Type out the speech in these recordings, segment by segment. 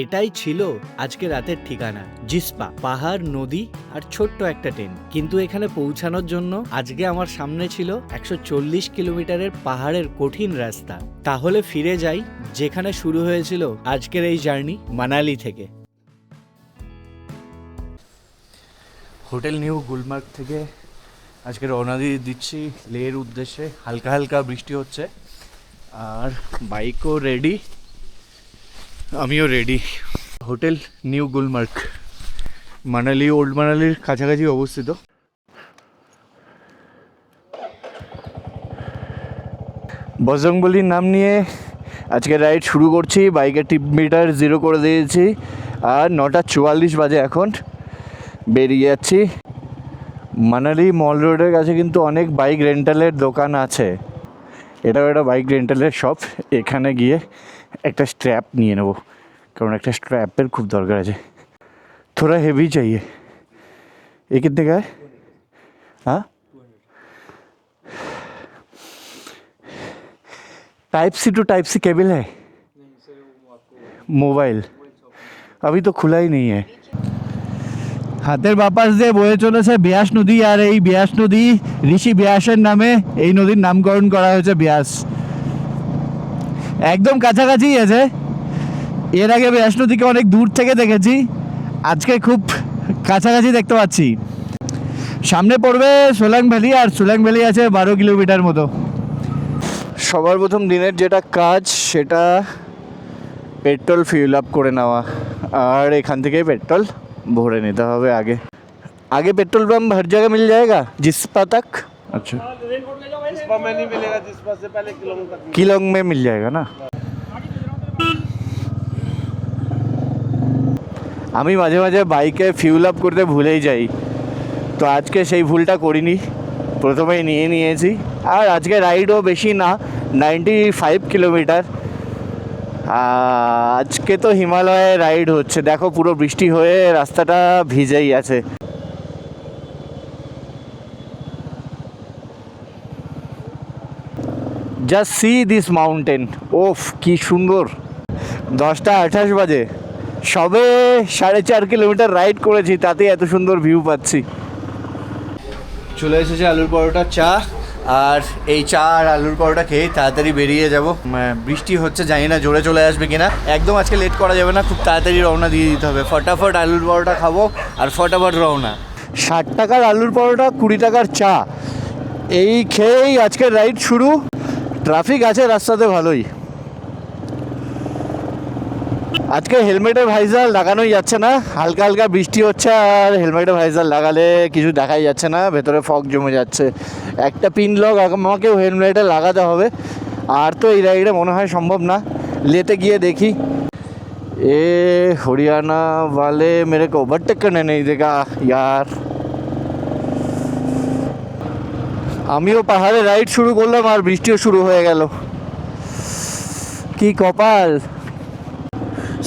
এটাই ছিল আজকে রাতের ঠিকানা, জিসপা। পাহাড়, নদী আর ছোট্ট একটা ট্রেন। কিন্তু এখানে পৌঁছানোর জন্য আজকে আমার সামনে ছিল 140 কিলোমিটারের পাহাড়ের কঠিন রাস্তা। তাহলে ফিরে যাই যেখানে শুরু হয়েছিল আজকের এই জার্নি, মানালি থেকে। হোটেল নিউ গুলমার্গ থেকে আজকে রওনা দিয়ে দিচ্ছি লেহের উদ্দেশ্যে। হালকা হালকা বৃষ্টি হচ্ছে আর বাইকও রেডি, আমিও ready. Hotel new Gulmarg, Manali, old মানালির কাছাকাছি অবস্থিত। বজরংবলির নাম নিয়ে আজকে রাইড শুরু করছি। বাইকের টিপ মিটার 0 করে দিয়েছি আর 9:44 বাজে এখন। বেরিয়ে যাচ্ছি। মানালি মল রোডের কাছে কিন্তু অনেক বাইক রেন্টালের দোকান আছে। এটাও একটা বাইক রেন্টালের শপ। এখানে গিয়ে একটা স্ট্র্যাপ নিয়ে নেব, কারণ একটা স্ট্র্যাপের খুব দরকার আছে। थोड़ा हेवी चाहिए। ये कितने का है? हाँ, type C to type C cable है? মোবাইল अभी तो खुला ही नहीं है। হাতের বাপাস দিয়ে বয়ে চলেছে ব্যাস নদী, আর এই ব্যাস নদী ঋষি ব্যাসের নামে এই নদীর নামকরণ করা হয়েছে ব্যাস। একদম কাছাকাছি আছে। এর আগে ব্যাস নদীকে অনেক দূর থেকে দেখেছি, আজকে খুব কাছাকাছি দেখতে পাচ্ছি। সামনে পড়বে সোলাং ভ্যালি, আর সোলাং ভ্যালি আছে 12 কিলোমিটার মতো। সবার প্রথম দিনের যেটা কাজ সেটা পেট্রোল ফিল আপ করে নেওয়া, আর এখান থেকে পেট্রোল ভরে নিতে হবে। আগে आगे पेट्रोल पंप हर जगह मिल जाएगा जिस्पा तक? अच्छा, जिस्पा में नहीं मिलेगा, जिस्पा से पहले किलोंग में मिल जाएगा ना। আমি মাঝে মাঝে বাইকে ফিউল আপ করতে ভুলেই যাই, তো আজকে সেই ভুলটা করিনি, প্রথমেই নিয়ে নিয়েছি। আর আজকে রাইডও বেশি না, 95 কিলোমিটার। আজকে তো হিমালয়ে রাইড হচ্ছে। দেখো পুরো বৃষ্টি হয়ে রাস্তাটা ভিজেই আছে। জাস্ট সি দিস মাউন্টেন, ওফ কি সুন্দর। 10:28 বাজে, সবে 4.5 কিলোমিটার রাইড করেছি, তাতে এত সুন্দর ভিউ পাচ্ছি। চলে এসেছে আলুর পরোটা, চা, আর এই চা আর আলুর পরোটা খেয়ে তাড়াতাড়ি বেরিয়ে যাব। বৃষ্টি হচ্ছে, জানি না জোরে চলে আসবে কিনা। একদম আজকে লেট করা যাবে না, খুব তাড়াতাড়ি রওনা দিয়ে দিতে হবে। ফটাফট আলুর পরোটা খাবো আর ফটাফট রওনা। 60 টাকার আলুর পরোটা, 20 টাকার চা, এই খেয়েই আজকের রাইড শুরু। ট্রাফিক আছে রাস্তাতে ভালোই। আজকে হেলমেটের ভাইজার লাগানোই যাচ্ছে না, হালকা হালকা বৃষ্টি হচ্ছে, আর হেলমেটের ভাইজার লাগালে কিছু দেখাই যাচ্ছে না, ভেতরে ফগ জমে যাচ্ছে। একটা পিন লক আমাকেও হেলমেটে লাগাতে হবে, আর তো এই রাইডে মনে হয় সম্ভব না। लेते গিয়ে দেখি। এ হরিয়ানা वाले मेरे को ओवरटेक करने नहीं देगा यार। আমিও পাহাড়ে রাইড শুরু করলাম আর বৃষ্টিও শুরু হয়ে গেল, কি কপাল।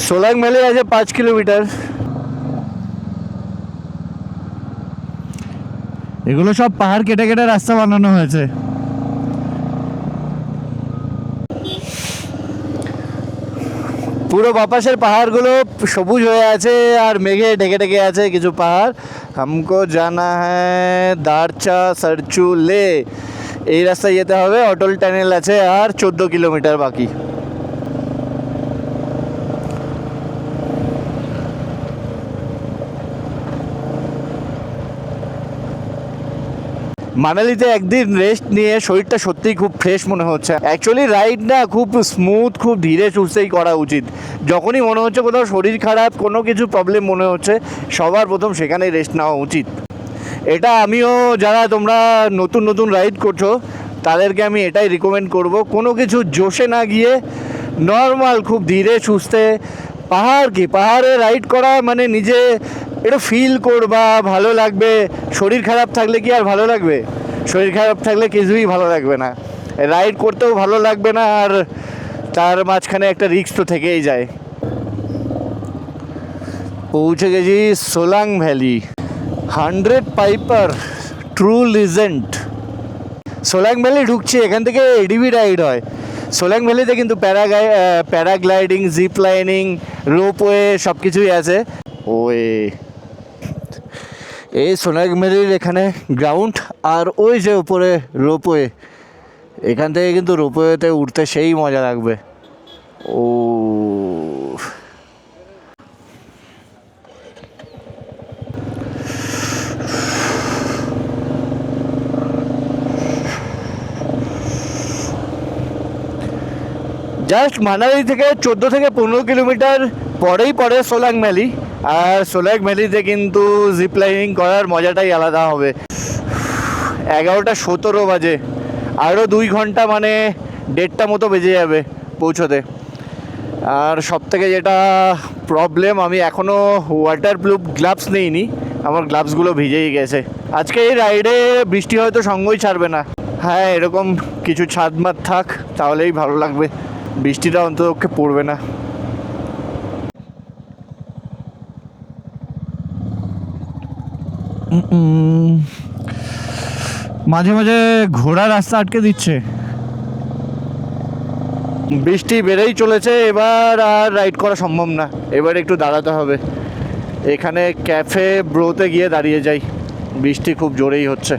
সোলাং ভ্যালি আছে 5 কিলোমিটার। এগুলো সব পাহাড় কেটে কেটে রাস্তা বানানো হয়েছে। পুরো বাপাসের পাহাড়গুলো সবুজ হয়ে আছে আর মেঘে ঢেকে ঢেকে আছে কিছু পাহাড়। হামকো জানা হ্যায় দারচা সরচু লে, এই রাস্তায় যেতে হবে। অটল টানেল আছে আর 14 কিলোমিটার বাকি। মানালিতে একদিন রেস্ট নিয়ে শরীরটা সত্যিই খুব ফ্রেশ মনে হচ্ছে। অ্যাকচুয়ালি রাইড না খুব স্মুথ, খুব ধীরে সুস্থেই করা উচিত। যখনই মনে হচ্ছে কোথাও শরীর খারাপ, কোনো কিছু প্রবলেম মনে হচ্ছে, সবার প্রথম সেখানেই রেস্ট নেওয়া উচিত। এটা আমিও, যারা তোমরা নতুন নতুন রাইড করছো তাদেরকে আমি এটাই রিকমেন্ড করব। কোনো কিছু জোশে না গিয়ে নর্মাল খুব ধীরে সুস্থে পাহাড়ে রাইড করা মানে নিজে একটু ফিল করবা, ভালো লাগবে। শরীর খারাপ থাকলে কি আর ভালো লাগবে? শরীর খারাপ থাকলে কিছুই ভালো লাগবে না, রাইড করতেও ভালো লাগবে না, আর তার মাঝখানে একটা রিস্ক তো থেকেই যায়। পৌঁছে গেছি Solang valley. 100 piper, true legend. Solang valley ঢুকছি, এখান থেকে এডিবি রাইড হয়। সোলাং ভ্যালিতে কিন্তু প্যারাগ্লাইডিং, জিপ লাইনিং রোপওয়ে সব কিছুই আছে। ওই এই সোনারমেরির এখানে গ্রাউন্ড, আর ওই যে উপরে রোপওয়ে, এখান থেকে কিন্তু রোপওয়েতে উঠতে সেই মজা লাগবে। ও জাস্ট মানালি থেকে 14 থেকে 15 কিলোমিটার পরেই পড়ে সোলাং ভ্যালি। আর সোলাং ভ্যালিতে কিন্তু জিপ লাইনিং করার মজাটাই আলাদা হবে। 11:17 বাজে, আরও 2 ঘন্টা, মানে 1:30 মতো বেজে যাবে পৌঁছোতে। আর সব থেকে যেটা প্রবলেম, আমি এখনও ওয়াটারপ্রুফ গ্লাভস নিইনি, আমার গ্লাভসগুলো ভিজেই গেছে। আজকে এই রাইডে বৃষ্টি হয়তো সঙ্গই ছাড়বে না। হ্যাঁ, এরকম কিছু ছাদ মাত থাক, তাহলেই ভালো লাগবে, বৃষ্টিটা অন্তত পড়বে না। মাঝে মাঝে ঘোড়া রাস্তা আটকে দিচ্ছে। বৃষ্টি বেড়েই চলেছে, এবার আর রাইড করা সম্ভব না, এবার একটু দাঁড়াতে হবে। এখানে ক্যাফে ব্রোতে গিয়ে দাঁড়িয়ে যাই, বৃষ্টি খুব জোরেই হচ্ছে।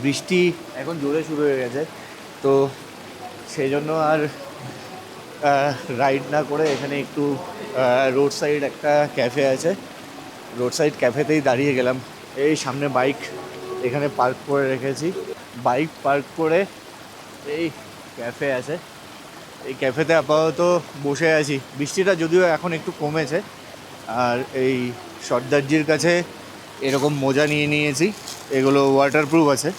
বৃষ্টি এখন জোরে শুরু হয়ে গেছে, তো সেই জন্য আর রাইড না করে এখানে একটু রোড সাইড একটা ক্যাফে আছে, রোড সাইড ক্যাফেতেই দাঁড়িয়ে গেলাম। এই সামনে বাইক এখানে পার্ক করে রেখেছি, বাইক পার্ক করে এই ক্যাফে আছে, এই ক্যাফেতে আপাতত বসে আছি। বৃষ্টিটা যদিও এখন একটু কমেছে। আর এই সর্দারজির কাছে এরকম মোজা নিয়ে নিয়েছি, এগুলো ওয়াটারপ্রুফ আছে।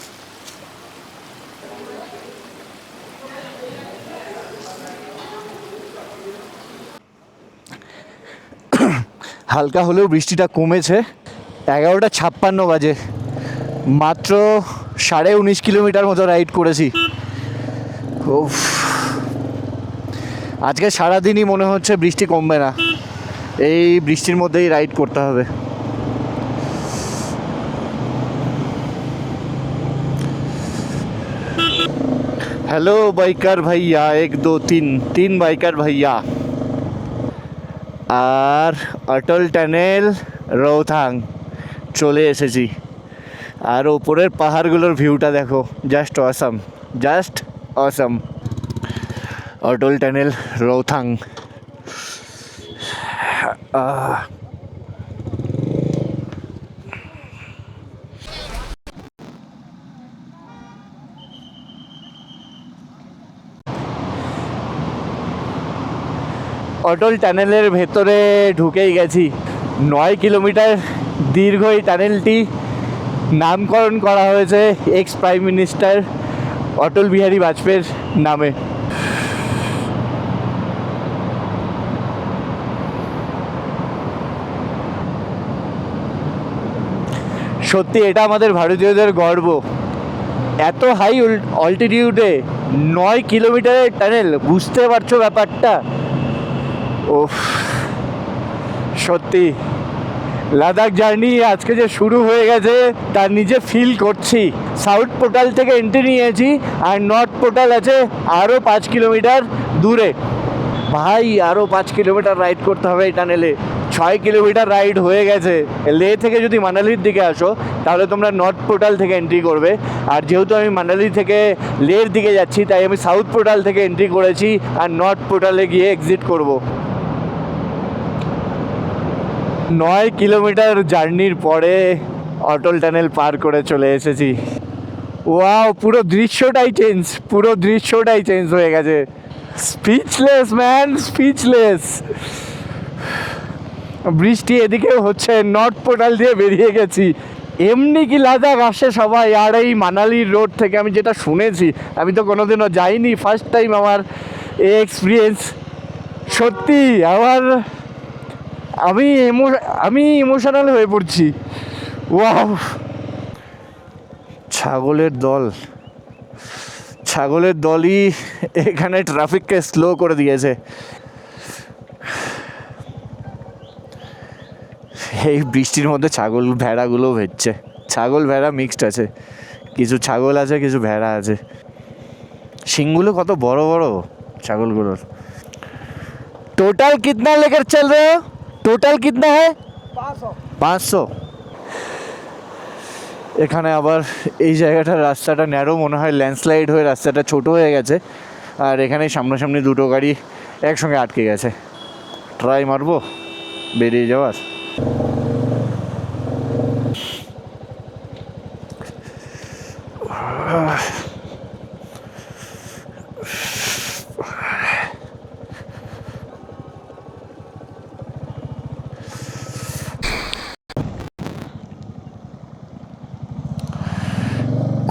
হালকা হলেও বৃষ্টিটা কমেছে। 11:56 বাজে, মাত্র 19.5 কিলোমিটার মতো রাইড করেছি। উফ, আজকে সারাদিনই মনে হচ্ছে বৃষ্টি কমবে না, এই বৃষ্টির মধ্যেই রাইড করতে হবে। हेलो बाइकर भैया, 1 2 3 बाइकर भैया। আর অটল টানেল রোহতাং চলে এসেছি। আর ওপরের পাহাড়গুলোর ভিউটা দেখো, জাস্ট অসাম, জাস্ট অসাম। অটল টানেল রোহতাং। অটল টানেলের ভেতরে ঢুকেই গেছি। 9 কিলোমিটার দীর্ঘ এই টানেলটি নামকরণ করা হয়েছে x prime minister Atal Bihari বাজপেয়ীর নামে। সত্যি এটা আমাদের ভারতীয়দের গর্ব। এত হাই অল্টিটিউডে 9 কিলোমিটারের টানেল, বুঝতে পারছো ব্যাপারটা? ওফ, সত্যি লাদাখ জার্নি আজকে যে শুরু হয়ে গেছে তার নিজে ফিল করছি। সাউথ পোর্টাল থেকে এন্ট্রি নিয়েছি, আর নর্থ পোর্টাল আছে আরও 5 কিলোমিটার দূরে। ভাই, আরও 5 কিলোমিটার রাইড করতে হবে এই টানেলে। 6 কিলোমিটার রাইড হয়ে গেছে। লে থেকে যদি মানালির দিকে আসো তাহলে তোমরা নর্থ পোর্টাল থেকে এন্ট্রি করবে, আর যেহেতু আমি মানালি থেকে লের দিকে যাচ্ছি তাই আমি সাউথ পোর্টাল থেকে এন্ট্রি করেছি, আর নর্থ পোর্টালে গিয়ে এক্সিট করব। 9 কিলোমিটার জার্নির পরে অটল টানেল পার করে চলে এসেছি। ওয়াও, পুরো দৃশ্যটাই চেঞ্জ হয়ে গেছে। Speechless man, speechless. বৃষ্টি এদিকে হচ্ছে, নর্থ পোর্টাল দিয়ে বেরিয়ে গেছি। এমনি কি লাদাখ আসে সবাই? আর এই মানালির রোড থেকে আমি যেটা শুনেছি, আমি তো কোনোদিনও যাইনি, ফার্স্ট টাইম আমার এই এক্সপিরিয়েন্স। সত্যি আমি ইমোশনাল হয়ে পড়ছি। ওয়াও, ছাগলের দলই এখানে ট্রাফিককে স্লো করে দিয়েছে। এই বৃষ্টির মধ্যে ছাগল ভেড়াগুলো ভেজছে, ছাগল ভেড়া মিক্সড আছে, কিছু ছাগল আছে, কিছু ভেড়া আছে। শিংগুলো কত বড় বড় ছাগলগুলোর। টোটাল কিতনা লেकर चल रहे हो? টোটাল কিতনা है? 500। এখানে আবার এই জায়গাটার রাস্তাটা ন্যারো মনে হয়, ল্যান্ডস্লাইড হয়ে রাস্তাটা ছোট হয়ে গেছে। আর এখানে সামনাসামনি দুটো গাড়ি একসঙ্গে আটকে গেছে। ট্রাই মারবো বেরিয়ে যাওয়ার।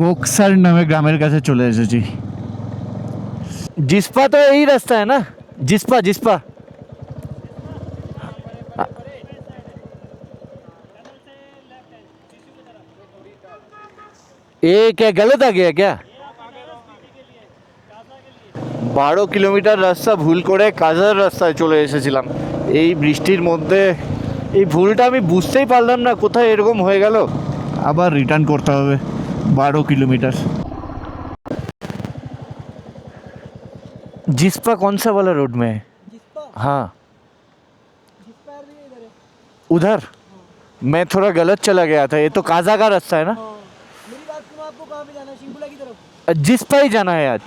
কোকসার নামে গ্রামের কাছে চলে এসেছি। जिस्पा तो यही रास्ता है ना? जिस्पा जिस्पा ये क्या गलत आ गया क्या? 12 কিলোমিটার রাস্তা ভুল করে কাজার রাস্তায় চলে এসেছিলাম। এই বৃষ্টির মধ্যে এই ভুলটা আমি বুঝতেই পারলাম না কোথায় এরকম হয়ে গেল। আবার রিটার্ন করতে হবে 12 কিলোমিটার। जिस्पा कौन सा वाला रोड में है? हाँ उधर। मैं थोड़ा गलत चला गया था। ये तो काजा का रास्ता है ना? मेरी बात सुनो, आपको कहाँ पे जाना है? शिंकुला की तरफ जिस्पा ही जाना है आज।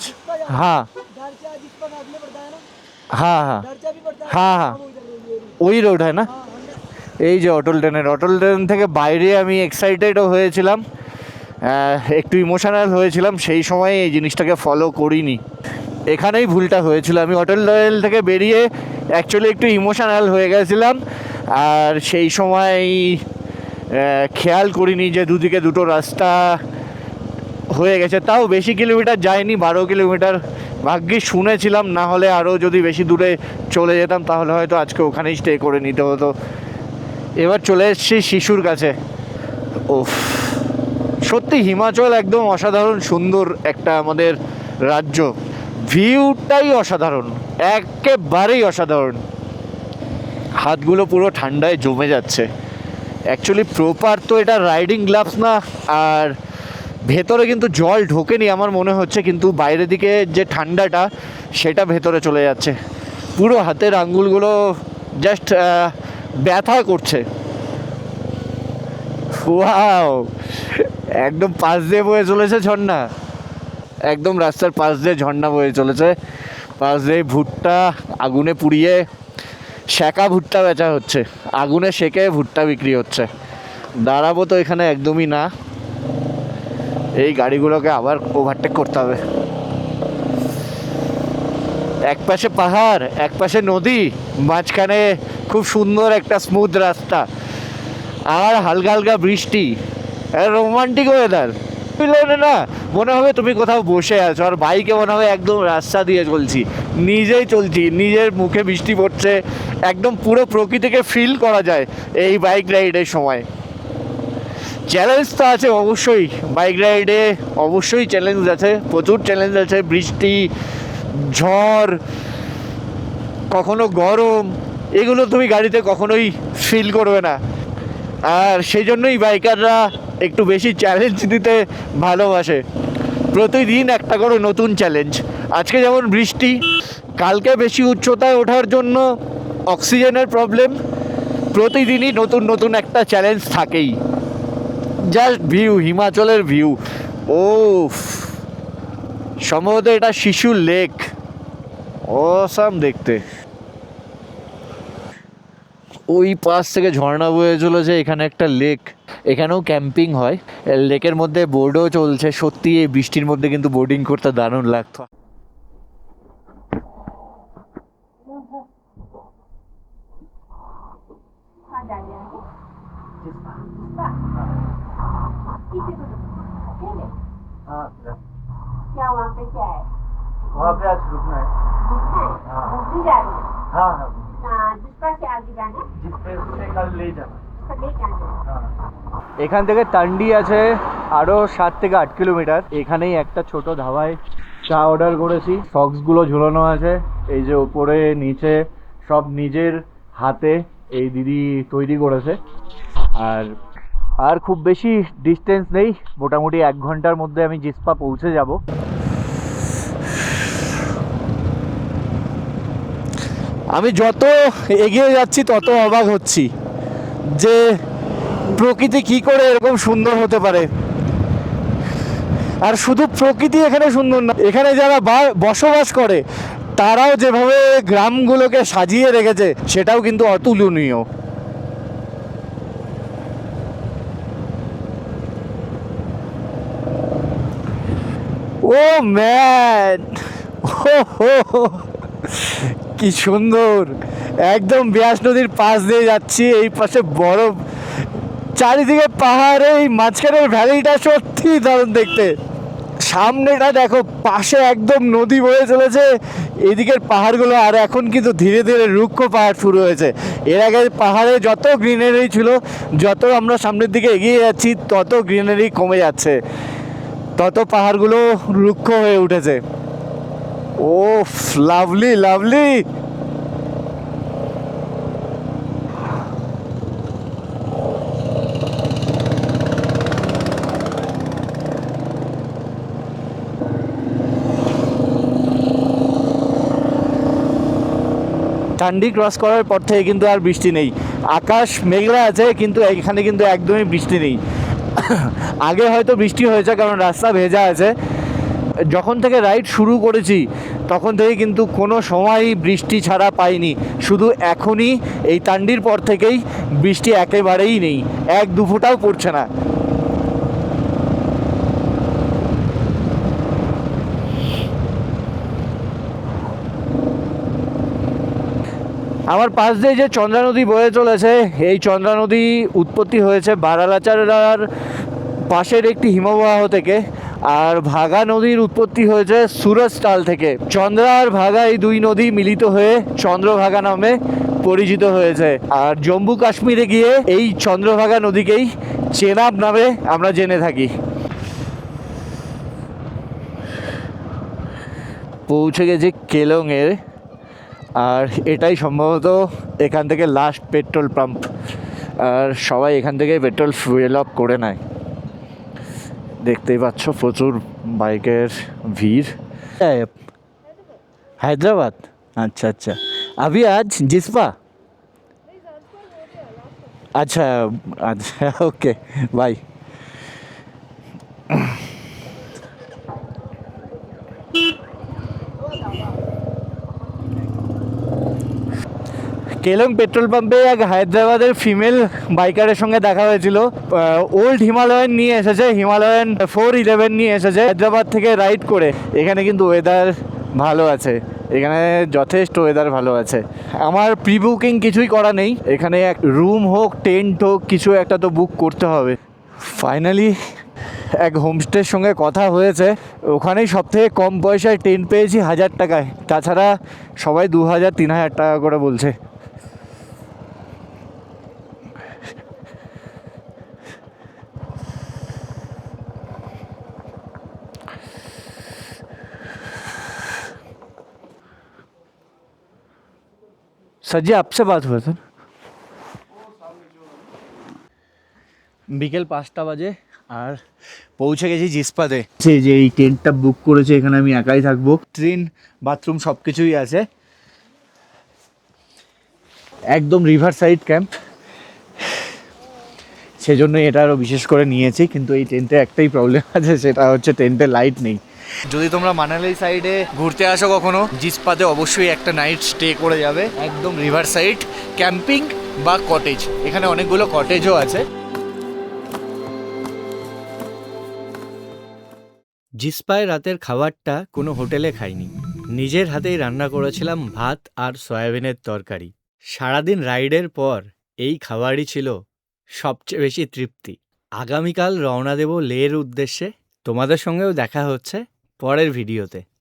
हाँ दारचा जिस्पा में आगे पड़ता है ना? हाँ हाँ दारचा भी पड़ता है। हाँ हाँ ওই রোড হয় না? এই যে অটল ট্রেন থেকে বাইরে আমি এক্সাইটেডও হয়েছিলাম, একটু ইমোশনাল হয়েছিলাম। সেই সময় এই জিনিসটাকে ফলো করিনি, এখানেই ভুলটা হয়েছিল। আমি অটল ট্রেন থেকে বেরিয়ে অ্যাকচুয়ালি একটু ইমোশনাল হয়ে গেছিলাম, আর সেই সময় খেয়াল করিনি যে দুদিকে দুটো রাস্তা হয়ে গেছে। তাও বেশি কিলোমিটার যায়নি, 12 কিলোমিটার। ভাগ্যিস শুনেছিলাম, না হলে আরও যদি বেশি দূরে চলে যেতাম তাহলে হয়তো আজকে ওখানেই স্টে করে নিতে হতো। এবার চলে এসেছি শিশুর কাছে। ওফ, সত্যি হিমাচল একদম অসাধারণ সুন্দর একটা আমাদের রাজ্য। ভিউটাই অসাধারণ, একেবারেই অসাধারণ। হাতগুলো পুরো ঠান্ডায় জমে যাচ্ছে। অ্যাকচুয়ালি প্রপার তো এটা রাইডিং গ্লাভস না, আর ভেতরে কিন্তু জল ঢোকেনি আমার মনে হচ্ছে, কিন্তু বাইরের দিকে যে ঠান্ডাটা সেটা ভেতরে চলে যাচ্ছে। পুরো হাতের আঙ্গুলগুলো জাস্ট ব্যথা করছে। ওয়াও, একদম পাশ দিয়ে বয়ে চলেছে ঝর্ণা, একদম রাস্তার পাশ দিয়ে ঝর্ণা বয়ে চলেছে। পাশ দিয়ে ভুট্টা আগুনে পুড়িয়ে সেকা ভুট্টা বেচা হচ্ছে, আগুনে সেকে ভুট্টা বিক্রি হচ্ছে। দাঁড়াবো তো এখানে একদমই না, এই গাড়িগুলোকে আবার ওভারটেক করতে হবে। এক পাশে পাহাড়, এক পাশে নদী, মাঝখানে খুব সুন্দর একটা স্মুথ রাস্তা, আর হালকা হালকা বৃষ্টি, রোমান্টিক ওয়েদার। না মনে হবে তুমি কোথাও বসে আছো, আর বাইকে মনে হবে একদম রাস্তা দিয়ে চলছি, নিজেই চলছি, নিজের মুখে বৃষ্টি পড়ছে, একদম পুরো প্রকৃতিকে ফিল করা যায় এই বাইক রাইডের সময়। চ্যালেঞ্জ তো আছে অবশ্যই, বাইক রাইডে অবশ্যই চ্যালেঞ্জ আছে, প্রচুর চ্যালেঞ্জ আছে। বৃষ্টি, ঝড়, কখনো গরম, এগুলো তুমি গাড়িতে কখনোই ফিল করবে না। আর সেই জন্যই বাইকাররা একটু বেশি চ্যালেঞ্জ দিতে ভালোবাসে। প্রতিদিন একটা করে নতুন চ্যালেঞ্জ। আজকে যেমন বৃষ্টি, কালকে বেশি উচ্চতায় ওঠার জন্য অক্সিজেনের প্রবলেম। প্রতিদিনই নতুন নতুন একটা চ্যালেঞ্জ থাকেই। জাস্ট ভিউ, হিমাচলের ভিউ। ও সম্ভবত এটা শিশু লেক, অসাম দেখতে। ওই পাশ থেকে ঝর্ণা বয়ে চলেছে, এখানে একটা লেক, এখানেও ক্যাম্পিং হয়। লেকের মধ্যে বোর্ডও চলছে। সত্যি এই বৃষ্টির মধ্যে কিন্তু বোর্ডিং করতে দারুণ লাগতো। क्या वहाँ पे क्या है? वहाँ पे आज रुकना है। हाँ। दूसरी जा रही है? हाँ हाँ, जिसका से आगे जाना है? जिसपे से कल ले जाना। तो ले जाना है। এখান থেকে টান্ডি আছে আরও 7 থেকে 8 কিলোমিটার। এখানেই একটা ছোট ধাবায় চা অর্ডার করেছি। সক্সগুলো ঝুলানো আছে, এই যে ওপরে নিচে সব নিজের হাতে এই দিদি তৈরি করেছে। আর আর খুব বেশি ডিস্টেন্স নেই, মোটামুটি 1 ঘন্টার মধ্যে আমি জিসপা পৌঁছে যাব। আমি যত এগিয়ে যাচ্ছি তত অবাক হচ্ছি যে প্রকৃতি কি করে এরকম সুন্দর হতে পারে। আর শুধু প্রকৃতি এখানে সুন্দর না, এখানে যারা বসবাস করে তারাও যেভাবে গ্রামগুলোকে সাজিয়ে রেখেছে সেটাও কিন্তু অতুলনীয়। ও ম্যান, কি সুন্দর, একদম বিয়াস নদীর পাশ দিয়ে যাচ্ছি, এই পাশে বরফ, চারিদিকে পাহাড়, এই মাঝখানের ভ্যালিটা সত্যি দারুণ দেখতে। সামনেটা দেখো, পাশে একদম নদী বয়ে চলেছে, এদিকের পাহাড়গুলো, আর এখন কিন্তু ধীরে ধীরে রুক্ষ পাহাড় শুরু হয়েছে। এর আগে পাহাড়ে যত গ্রিনারি ছিল, যত আমরা সামনের দিকে এগিয়ে যাচ্ছি তত গ্রিনারি কমে যাচ্ছে, তত পাহাড়গুলো রুক্ষ হয়ে উঠেছে। ও লাভলি লাভলি। টান্ডি ক্রস করার পর থেকে কিন্তু আর বৃষ্টি নেই, আকাশ মেঘলা আছে, কিন্তু এখানে কিন্তু একদমই বৃষ্টি নেই। আগে হয়তো বৃষ্টি হয়েছে কারণ রাস্তা ভেজা আছে, যখন থেকে রাইড শুরু করেছি তখন থেকে কিন্তু কোনো সময়ই বৃষ্টি ছাড়া পাইনি। শুধু এখনই এই টান্ডির পর থেকেই বৃষ্টি একেবারেই নেই, 1-2 ফোঁটাও পড়ছে না। আমার পাশ দিয়ে যে চন্দ্রা নদী বয়ে চলেছে, এই চন্দ্রা নদী উৎপত্তি হয়েছে বারালাচার পাশের একটি হিমবাহ থেকে, আর ভাগা নদীর উৎপত্তি হয়েছে সুরজতাল থেকে। চন্দ্রা আর ভাগা এই 2 নদী মিলিত হয়ে চন্দ্রভাগা নামে পরিচিত হয়েছে। আর জম্মু কাশ্মীরে গিয়ে এই চন্দ্রভাগা নদীকেই চেনাব নামে আমরা জেনে থাকি। পৌঁছে গেছি কেলংয়ে, আর এটাই সম্ভবত এখান থেকে লাস্ট পেট্রোল পাম্প, আর সবাই এখান থেকে পেট্রোল ফুয়েল আপ করে নেয়। দেখতেই পাচ্ছ প্রচুর বাইকের ভিড়। হায়দ্রাবাদ, আচ্ছা আচ্ছা। अभी आज जिस्पा, अच्छा अच्छा, ओके बाय। কেলং পেট্রোল পাম্পে এক হায়দ্রাবাদের ফিমেল বাইকারের সঙ্গে দেখা হয়েছিল। ওল্ড হিমালয়ান নিয়ে এসেছে, হিমালয়ান 411 নিয়ে এসেছে হায়দ্রাবাদ থেকে রাইড করে। এখানে কিন্তু ওয়েদার ভালো আছে, এখানে যথেষ্ট ওয়েদার ভালো আছে। আমার প্রি বুকিং কিছুই করা নেই, এখানে এক রুম হোক টেন্ট হোক কিছু একটা তো বুক করতে হবে। ফাইনালি এক হোমস্টের সঙ্গে কথা হয়েছে, ওখানেই সবথেকে কম পয়সায় টেন্ট পেয়েছি 1000 টাকায়, তাছাড়া সবাই 2000-3000 টাকা করে বলছে। सर जी आपसे बात हुआ था। বিকেল 5টা বাজে আর পৌঁছে গেছি জিসপাতে। যে এই টেন্টটা বুক করেছে, এখানে আমি একাই থাকবো, ট্রেন বাথরুম সব কিছুই আছে, একদম রিভার সাইড ক্যাম্প, সেজন্য এটা আরও বিশেষ করে নিয়েছি। কিন্তু এই টেন্টে একটাই প্রবলেম আছে, সেটা হচ্ছে টেন্টে লাইট নেই। যদি তোমরা মানালি সাইডে ঘুরতে আসো কখনো, জিসপাতে অবশ্যই একটা নাইট স্টে করে যাবে, একদম রিভার সাইড ক্যাম্পিং বা কটেজ, এখানে অনেকগুলো কটেজও আছে। জিসপায় রাতের খাবারটা কোনো হোটেলে খাইনি, নিজের হাতেই রান্না করেছিলাম ভাত আর সয়াবিনের তরকারি। সারাদিন রাইডের পর এই খাবারই ছিল সবচেয়ে বেশি তৃপ্তি। আগামীকাল রওনা দেব লেহর উদ্দেশ্যে, তোমাদের সঙ্গেও দেখা হচ্ছে পরের ভিডিওতে।